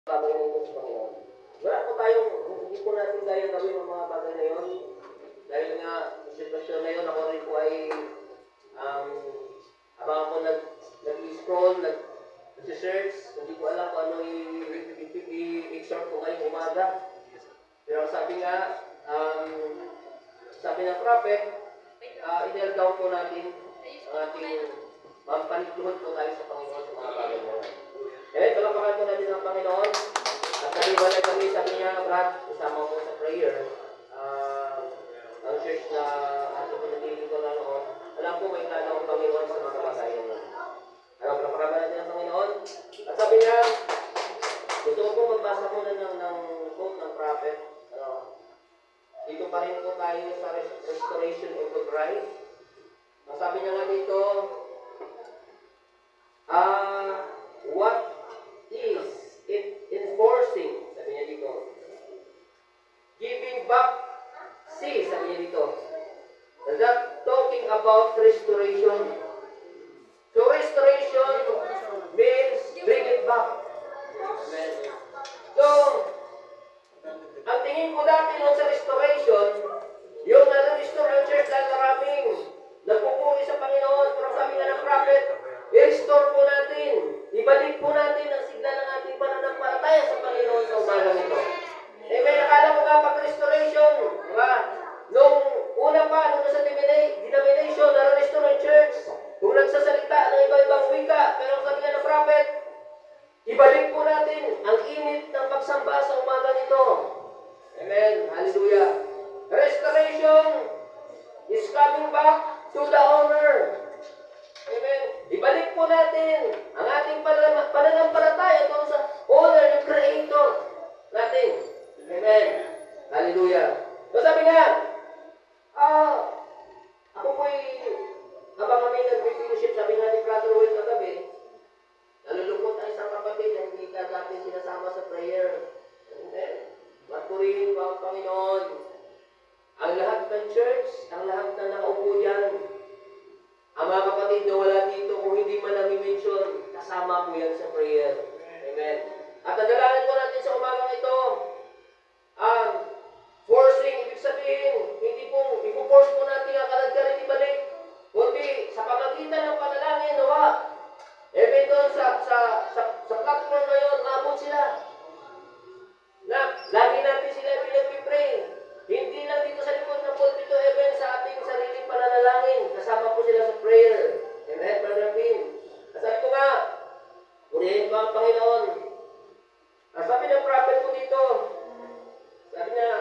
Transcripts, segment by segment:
bagay na ito sa Panginoon. Wala po tayong, hindi po natin kaya gawin ang mga bagay na yun. Dahil nga, sa sitwasyon na yun, ako rin po ay, habang ako nag-scroll, nag-search, hindi ko alam kung ano i-exhort ko ngayong umaga. Pero sabi nga, sabi ng prophet, i-nail down po natin ang ating mampanikluhod po tayo sa Panginoon sa mga bagay na yun. Eh, palapakan po natin ang Panginoon. At naliwalay kami, sabi niya, Brad, isama mo sa prayer. Ang church na ating pinatili ko na noon, alam ko may plano ang Panginoon sa mga bagay na yun. Palapakan natin ang Panginoon. At sabi niya, gusto ko po magbasa muna ng quote ng prophet. Dito pa rin po tayo sa restoration of the bride. Sabi niya nga dito, what is it enforcing? Sabi niya dito. Giving back, see, sabi niya dito. That talking about restoration. So restoration means bring it back. Amen. So, ang tingin ko dati nung sa restoration, yung na-restore ang church dahil maraming nagpupuri sa Panginoon. Pero sabi nga ng prophet, i-restore po natin. Ibalik po natin ang sigla ng ating pananampalataya sa Panginoon sa umaga nito. Eh, may nakala ko nga pag-restoration, nung una pa, nung sa denomination, na-restore ang church, kung nagsasalita ng iba-ibang wika, pero sabi nga ng prophet, ibalik po natin ang init ng pagsamba sa umaga nito. Amen. Hallelujah. Restoration is coming back to the owner. Amen. Ibalik po natin ang ating pananampalataya doon sa owner, yung creator natin. Amen. Hallelujah. So sabi nga, ako po'y, habang kami nag-fellowship, sabi nga ni Brother Will kagabi, nalulungkot ang isang kapatid na hindi ka natin sinasama sa prayer. Amen. Matpurihin pa ang Panginoon. Ang lahat ng church, ang lahat na nakaupo dyan, ang mga kapatid na wala dito, kung hindi man nami-mention, kasama po yan sa prayer. Amen. At nadalangin po natin sa umagang ito, forcing, ibig sabihin, hindi po, ipo-force po natin ang kalagkarin ibalik, kundi sa pamagitan ng panalangin, nawa, even doon sa platform na yun, maabot sila. Na, lagi natin sila pinag-pray. Hindi lang dito sa likod ng pulpito, even sa ating sariling pananalangin. Kasama po sila sa prayer. Amen, Brother Pin. Sabi ko nga, purihin pa ang Panginoon. Sabi ng prophet ko dito, sabi niya,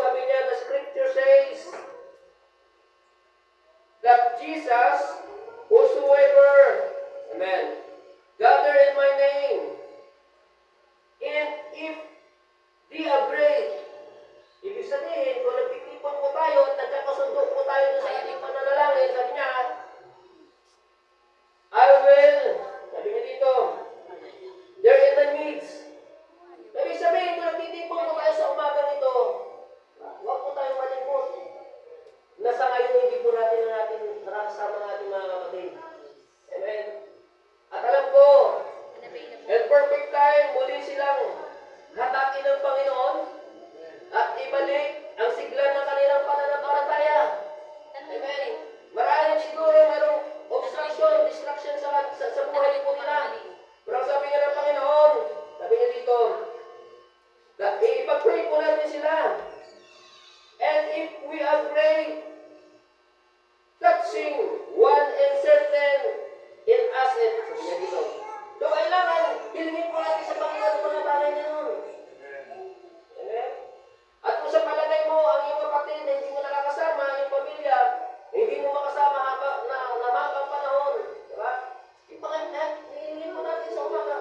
sabi niya, the scripture says that Jesus, whosoever, amen, gather in my name, and if they agree, ibig sabihin, kung nagtitipon po tayo at nagkakasundo po tayo sa ating pananalangin, sabi niya, I will, sabi niya dito, they're in the needs. Ibig sabihin, kung nagtitipon po tayo sa umagang ito, huwag po tayong malimot. Nasa ngayon, hindi po natin ang ating nakasama ng ating mga kapatid. Amen. At alam ko, at perfect time, muli silang hatakin ng Panginoon at ibalik ang sigla ng kanilang pananampalataya. Amen. Marahil siguro mayroong obstruction, distraction sa buhay po nila. Pero sabi nga ng Panginoon, sabi niya dito, ipag-pray po natin sila. And if we agree, touching one and certain in asset, sabi niya dito, so, kailangan, hilingin po natin sa Panginoon ang mga bagay na yun. Amen? At kung sa palagay mo, ang iyong kapatid na hindi mo nakakasama, yung pamilya, hindi mo makasama na mahabang panahon. Diba? Hilingin po natin sa umaga.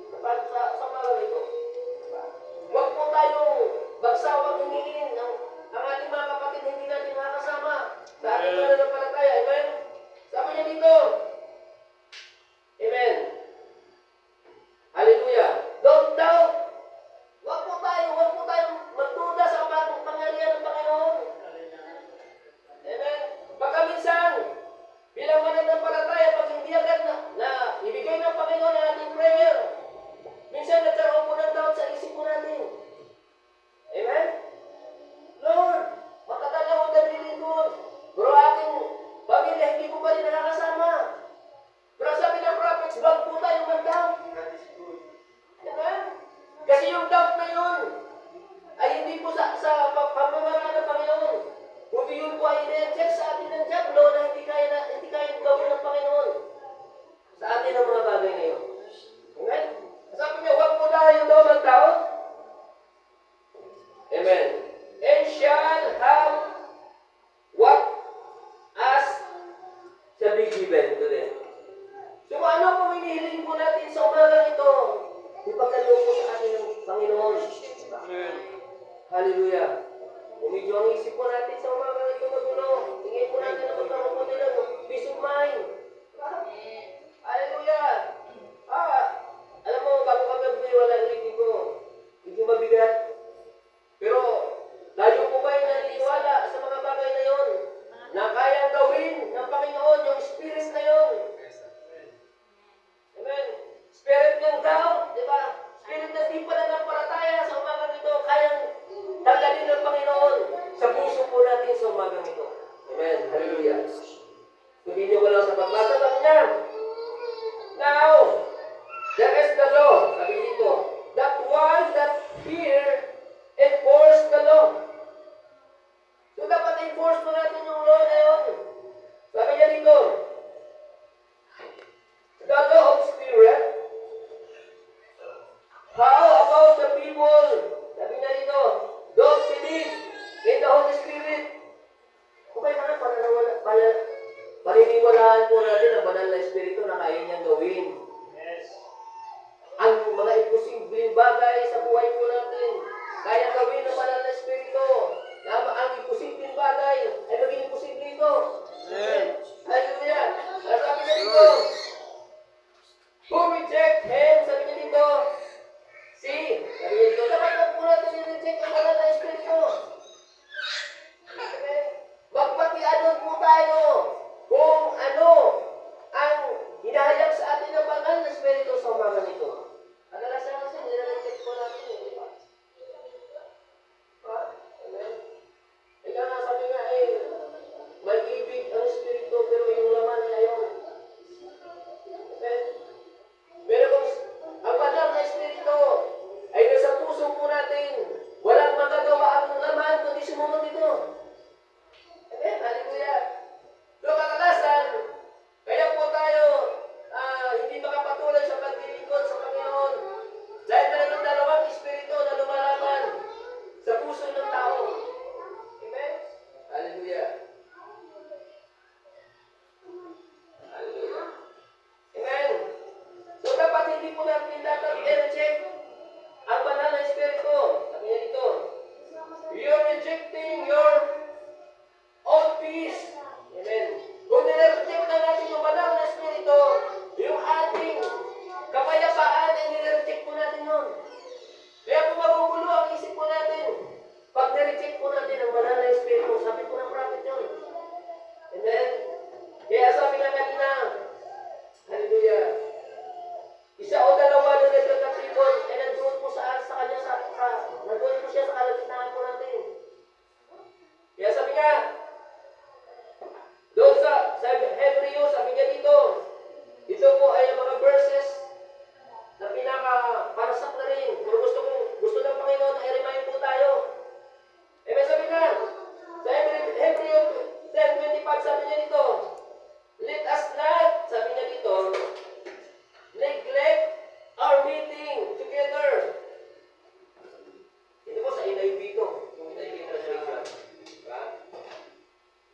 Sa umaga nito. Diba? Huwag po tayong bagsawang hingin ang ating mga kapatid hindi natin makakasama sa ating pananampalataya. Amen? Sabi niya dito, amen. Hallelujah. Kasi yung doubt na yun, ay hindi po sa pamamaraan ng Panginoon. Kundi yun po ay i-reject sa atin ng Diablo na hindi kaya gawin ng Panginoon sa atin ang mga bagay na yun. Amen? Sabi niya, huwag mo na yung daw ng doubt. Amen. And shall have what as shall be given to them. So ano po hinihiling po natin sa umagang ito? Ipagkaloob po sa atin ng Panginoon. Amen. Hallelujah. Kung medyo ang isip po natin sa umagang ito magulo, tingin po natin na magkaroon po nila ng peace of mind. Hallelujah. Alam mo, bago kami wala ulitin ko, medyo mabigat. Pero, layo po kayo naniniwala sa mga bagay na yon na kayang gawin ng Panginoon yung spirit na yon. Amen. Spirit ng doubt, di ba? Spirit na di pa na parataya sa umagang ito, kayang tanggalin ng Panginoon sa puso po natin sa umagang ito. Amen. Hallelujah. Hindi niyo wala sa pagbasa lang niya. Now, there is the law, sabi dito, that one that fear enforce the law. So, dapat enforce mo natin yung law na yun. Sabi niya dito, the law of spirit. How about the people? Sabi niya dito, don't believe in the Holy Spirit. Okay na, paniniwalaan po natin ang banal na Espiritu na kaya niyang gawin. Yes. Ang mga imposibleng bagay sa buhay po natin, kaya gawin ng banal na Espiritu. Na ang imposibleng bagay ay maging imposible ito. Amen. Hallelujah. Sabi niya dito, who reject him, sabi niya dito, see, sabi niya dito, dapat na po natin i-reject ang banal na Espiritu. Amen. Magpatianon po tayo kung ano ang hinahayag sa atin ng banal na Espiritu sa umaga nito. Kadalasan kasi nire-reject po natin, di ba? Amen. Ika nga sabi nga may ibig ang Espiritu pero yung laman ay ayaw. Amen. Pero kung ang banal na Espiritu ay nasa puso po natin, walang magagawa ang laman kundi sumunod ito. Amen. Hallelujah. So kadalasan, kaya po tayo hindi makapatuloy sa paglilingkod sa Panginoon dahil mayroong dalawang espiritu na lumalaban sa puso ng tao. Amen? Hallelujah. Hallelujah. Amen. So dapat hindi po natin dapat i-reject ang banal na espiritu. Sabi niya dito, you're rejecting your own peace. Amen. Kung nire-reject na natin yung banal na espiritu, yung ating kapayapaan ay nire-reject po natin yun. Kaya kung magugulo ang isip po natin, pag nire-reject po natin ang banal na espiritu, sabi po ng prophet yun. Amen. Kaya sabi nga kanina, hallelujah, isa o dalawa na nagkakatipon, ay nandoon po nandoon po siya sa kalagitnaan po natin. Kaya sabi nga, doon sa Hebreo, sabi niya dito, ito po ay mga verses na pinaka-parasak na rin. Pero gusto ng Panginoon na i-remind po tayo. Amen, sabi nga, sa Hebreo 10:25, sabi niya dito, let us not, sabi niya dito, neglect our meeting together. Ito po sa NIV ko, yung NIV translation. Diba?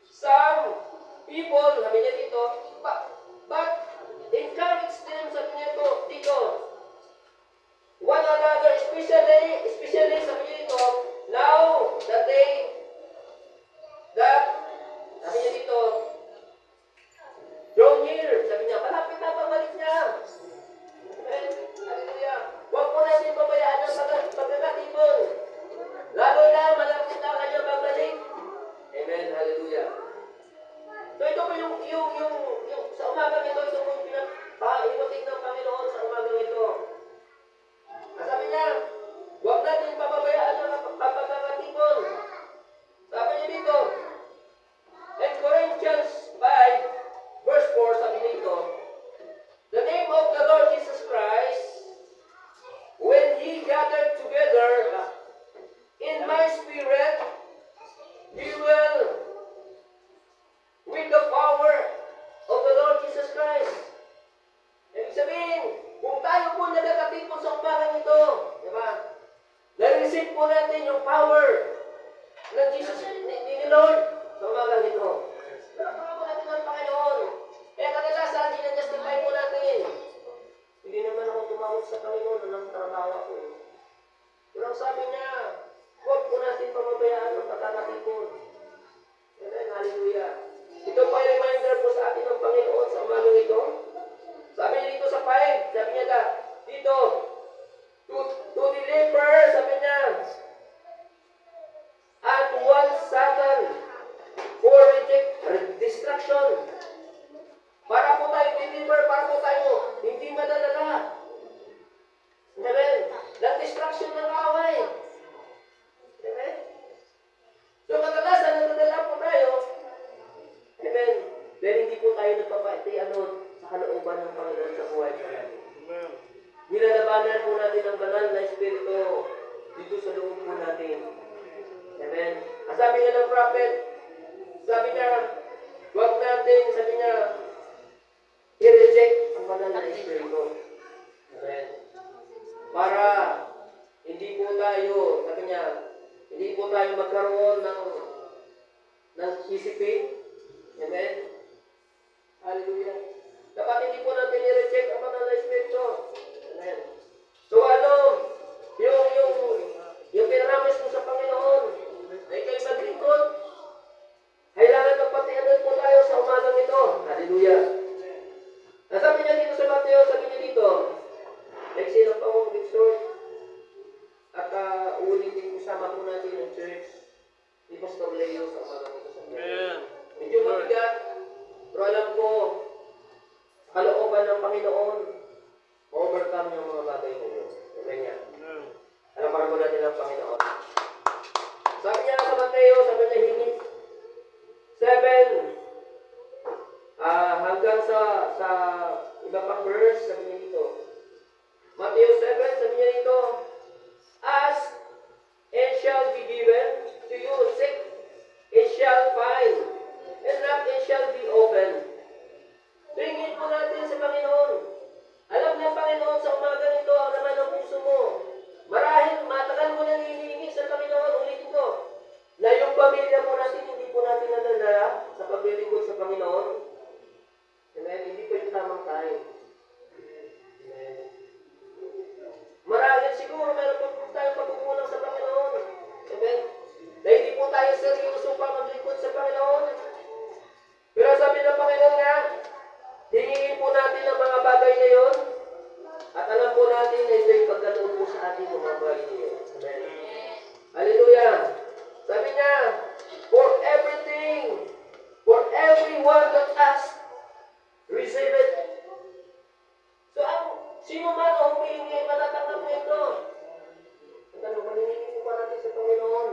Some people, sabi niya dito, but encourage them, sabi niya dito, one another, especially sabi niya dito, now that sabi niya dito, draw near, sabi niya, malapit na pabalik niya. Amen. Hallelujah. Huwag po natin babayaan ang pagkakatipon. Lalo na malapit na kanya babalik. Amen. Hallelujah. So ito po yung sa umagang ito po yung himutik ng Panginoon sa umagang ito. Sabi niya, huwag natin pababayaan ang pagkakatipon. Lord sa umagang ito. Palakpakan po natin ang Panginoon. Kaya kadalasan, ginajustify po natin. Hindi naman ako tumawag sa Panginoon, anong trabaho ako. Pero ang sabi niya, huwag po natin pamabayaan ng pagkakatipon. Amen, hallelujah. Ito pa yung reminder po sa atin ng Panginoon sa umagang ito. Sabi niya dito sa 5, sabi niya dito, to deliver, sabi niya, and one Satan for destruction. Para po tayo deliver, para po tayo hindi madadala. Amen. Ng destruction ng away. Amen. So kadalasan, nadadala po tayo. Amen. Dahil hindi po tayo nagpapatianod sa kalooban ng Panginoon sa buhay natin. Nilalabanan po natin ang banal na Espiritu dito sa loob po natin. Amen. Ang sabi nga ng prophet, sabi niya, huwag natin, sabi niya, i-reject ang banal na Espiritu. Amen. Para hindi po tayo, sabi niya, hindi po tayo magkaroon ng isipin. Amen. Hallelujah. Dapat hindi po natin i-reject ang banal na Espiritu. Amen. So yung pinaramis mo sa Panginoon, ay kayo maglingkod. Kailangan magpatianod po tayo sa umagang ito. Hallelujah. Sabi niya dito sa Mateo, sabi niya dito, next year pa akong Victor, at uulitin ko sama po natin ang church ni Pastor Leo sa umagang ito sa Amen. Medyo mabigat, pero alam ko, kalooban ng Panginoon, overcome yung mga bagay na yun. Amen niya. Alam pa rin natin ang Panginoon. Sabi niya sa Mateo, sabi niya hingit 7 hanggang sa iba pang verse, sabi niya dito. Mateo 7, sabi niya dito, ask, and shall be given to you. Seek, it shall find, and knock, it shall be open. Tingin po natin sa Panginoon. Alam ng Panginoon sa umaga nito ang naman ng puso mo. Marahil matagal mo nang hinihingi sa Panginoon, ulitin ko, na yung pamilya po natin, hindi po natin nadala sa paglilingkod sa Panginoon. Amen. Hindi po yung tamang time. Amen. Marahil siguro meron po tayong pagkukulang sa Panginoon. Amen. Na hindi po tayo seryoso pa maglingkod sa Panginoon. Pero sabi ng Panginoon nga, hingin po natin ang mga bagay na yon. At alam po natin na ito'y pagkaloob po sa ating mga bagay na yun. Amen. Hallelujah. Sabi niya, for everyone that asks, receive it. So, sino man o humihingi ay matatanggap na ito. Ang tanong, maningin po natin sa Panginoon.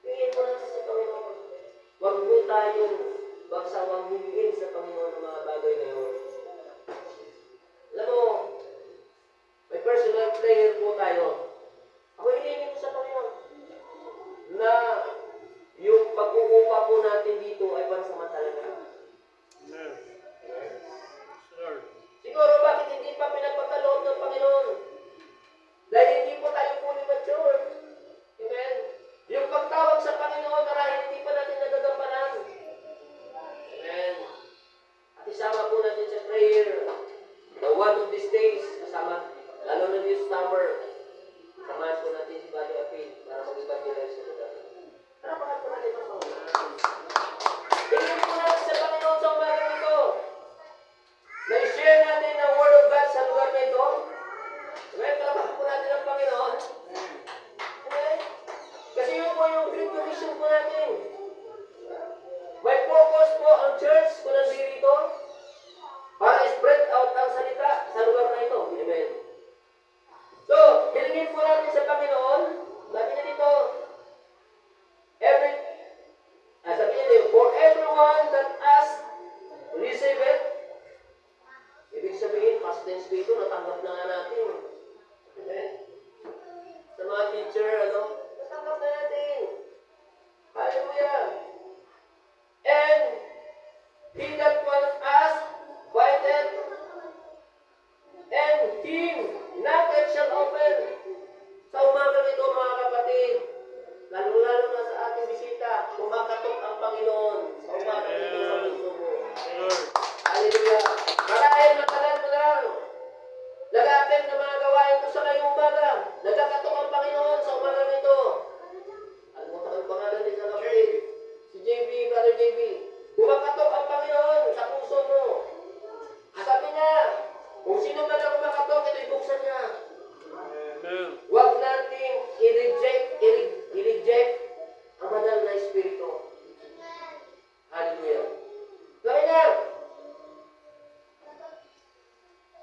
Hingin po natin sa Panginoon. Huwag mo tayong magsawang hingin sa Panginoon ng mga bagay na yun. Alam mo, may personal prayer po tayo. Ako hingin ko sa Panginoon na yung pag-uupa po natin dito ay pansamantala na. Siguro bakit hindi pa pinagpapaloob ng Panginoon? Dahil hindi po tayo fully mature. Amen? Yung pagtawag sa Panginoon marahil hindi pa natin nagagampanan. Amen? At isama po natin sa prayer na one of these days, kasama, lalo na this summer, samahan po natin si Bali Apil para mag-evangelize sa lugar. Tarapahan po natin ang Panginoon. Tingin po natin sa Panginoon sa umagang ito. Na-share natin ang Word of God sa lugar na ito. Amen? Tarapahan po natin ang Panginoon. Amen? Kasi yun po yung Great Commission po natin. May focus po ang church kung nandito para spread out ang salita sa lugar na ito. Amen. So, hilingin po natin sa Panginoon. Sabi niya dito, sabi niya dito, for everyone that asks, receive it. Ibig sabihin, past tense dito, natanggap na nga natin. Amen. Sa mga teacher, natanggap na natin. Hallelujah. And he that was asked, findeth, and him knocketh shall open. Sa umaga nito, mga kapatid, lalo-lalo na sa ating Marahil na mga gawain ko sa ngayong umaga. Nagkakatok ang Panginoon sa umaga nito. Alam mo ang pangalan ni sa kapatid? Si JB, Brother JB. Kumakatok ang Panginoon sa puso mo. Sabi niya, kung sino man ang kumakatok, ito'y buksan niya. Huwag natin i-reject ang banal na Espiritu. Hallelujah. Gawin na!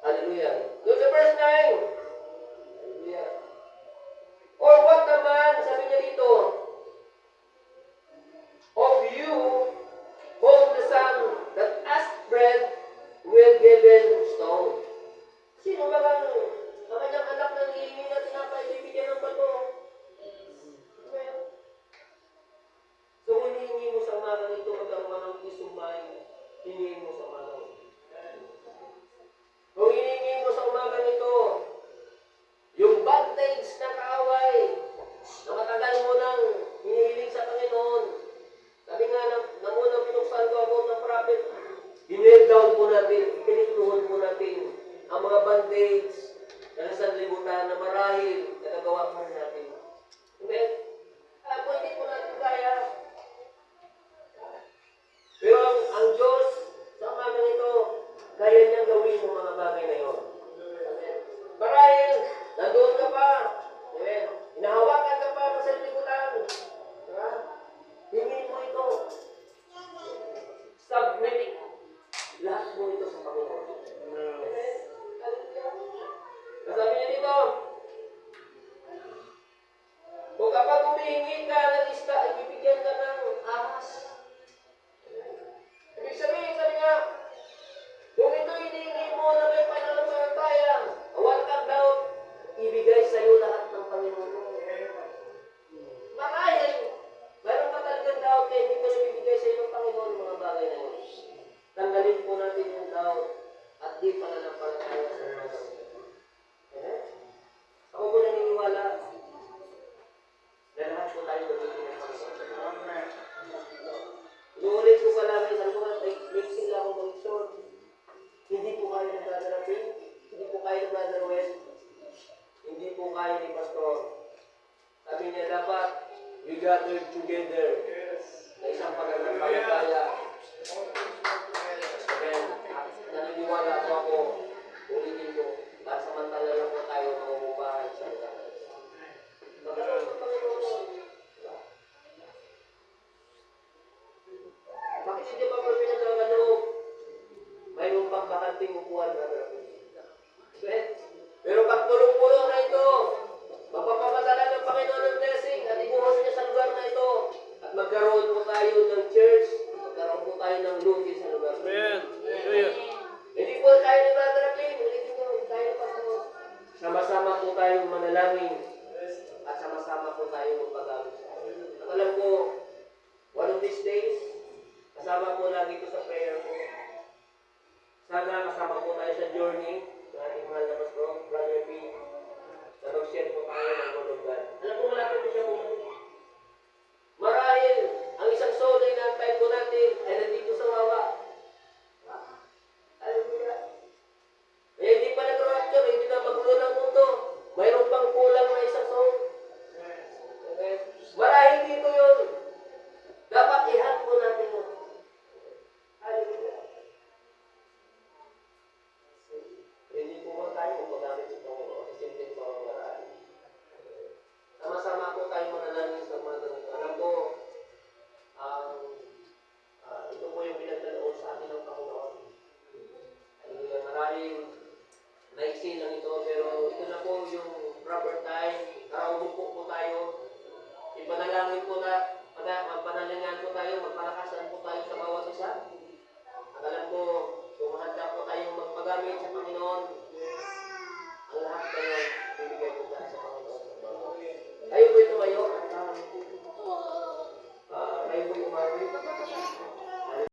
Hallelujah. Doon sa verse 9. Hallelujah. Or what naman, sabi niya dito, of you whom the Son that asked bread will given stone. Sino ba ang kanyang anak na hihingi na tinapay, bibigyan ng bato? So, hinihingi mo sa umaga nito, magkaroon ng peace of mind, hinihingi mo sa umaga nito. Kung hinihingi mo sa umaga nito, yung bandage na kaaway, na matagal mo nang hinihiling sa Panginoon, sabi nga na unang pinuksan ko ako ng prophet, hinail down po natin, pinituhod po natin ang mga bandage na nasa libutan na marahil nagagawa mo natin. Amen? Alam po, hindi po natin kaya. Pero ang Diyos, sa umaga nito, kaya niyang gawin yung mga bagay na yun. Amen? Marahil, nandoon ka pa. Amen? Inahawakan ka pa sa libutan. Diba? Hingin mo ito. Submitting. Lahat mo ito sa Panginoon. Amen? Sabi niya dito, kung kapag humihingi ka ng isda, ibibigyan ka ng ahas. Ibig sabihin, sabi niya, kung ito hinihingi mo na may pananampalataya, wala kang doubt, ibigay sa iyo lahat ng Panginoon mo. Marahil, mayroon ka talagang doubt kaya hindi ko nabibigay sa iyo ng Panginoon ng mga bagay na yun. Tanggalin po natin yung doubt at di pananampalataya sa mga bagay. Ako po naniniwala na lahat po tayo magiging ng Panginoon. Inuulit ko palagi, sabi ko nga, mixing lang ako mag-short. Hindi po kaya ng Brother Rapin, hindi po kaya ng Brother Wes, hindi po kaya ni Pastor. Sabi niya, dapat we gather together na isang pananampalataya. Amen. At naniniwala po ako, ulitin ko, at samantala lang po tayo mamumubahay sa lugar. Magkaroon ng Panginoon. Bakit hindi pa po pinagkakaloob? Mayroon pang bakanting upuan na pero pag tulong-pulong na ito, magpapapadala ng Panginoon ng blessing at ibuhos niya sa lugar na ito at magkaroon po tayo ng church, magkaroon po tayo ng lugi sa lugar na ito. Hindi po tayo ni Brother Rapin, ulitin ko, tayo pa po. Sama-sama po tayong manalangin at sama-sama po tayong magpagamit. At alam ko, one of these days, kasama po lagi ko sa prayer ko. Sana kasama po tayo sa journey ng ating mahal na Pastor, Brother P. Na mag-share po tayo ng Word of God. Alam ko malapit po siya bumalik. Marahil, ang isang soul na inaantay po natin ay nandito sa wawa. Hallelujah. Eh, hindi pa nag-rapture, hindi na magulo ng mundo. Mayroon pang kulang na isang soul. Okay? Marahil dito yun. Dapat i-hand po natin yun. Hallelujah. Hindi po ba tayo magamit sa Panginoon sa simpleng pamamaraan? Sama-sama po tayo manalangin sa mga ganito. Alam ko, ito po yung pinagdaloon sa atin ng Panginoon. Maraming naiksi lang ito, pero ito na po yung proper time. Umupo po tayo. Ipanalangin po na, magpanalingan po tayo, magpalakasan po tayo sa bawat isa. At alam ko, kung mahanda po tayong magpagamit sa Panginoon,